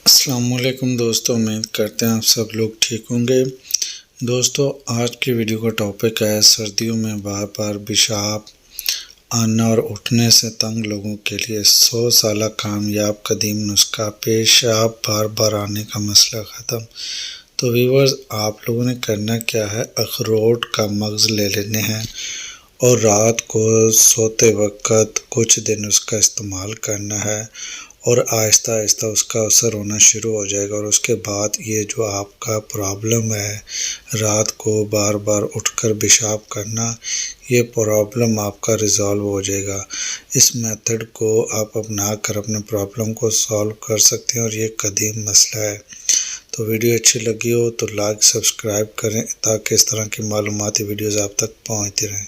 السلام علیکم دوستو، امید کرتے ہیں آپ سب لوگ ٹھیک ہوں گے۔ دوستو آج کی ویڈیو کا ٹاپک ہے سردیوں میں بار بار پیشاب آنا اور اٹھنے سے تنگ لوگوں کے لیے 100 سالہ کامیاب قدیم نسخہ، پیشاب بار بار آنے کا مسئلہ ختم۔ تو ویورز، آپ لوگوں نے کرنا کیا ہے، اخروٹ کا مغز لے لینے ہیں اور رات کو سوتے وقت کچھ دن اس کا استعمال کرنا ہے اور آہستہ آہستہ اس کا اثر ہونا شروع ہو جائے گا، اور اس کے بعد یہ جو آپ کا پرابلم ہے رات کو بار بار اٹھ کر پیشاب کرنا، یہ پرابلم آپ کا ریزالو ہو جائے گا۔ اس میتھڈ کو آپ اپنا کر اپنے پرابلم کو سالو کر سکتے ہیں اور یہ قدیم مسئلہ ہے۔ تو ویڈیو اچھی لگی ہو تو لائک سبسکرائب کریں تاکہ اس طرح کی معلوماتی ویڈیوز آپ تک پہنچتی رہیں۔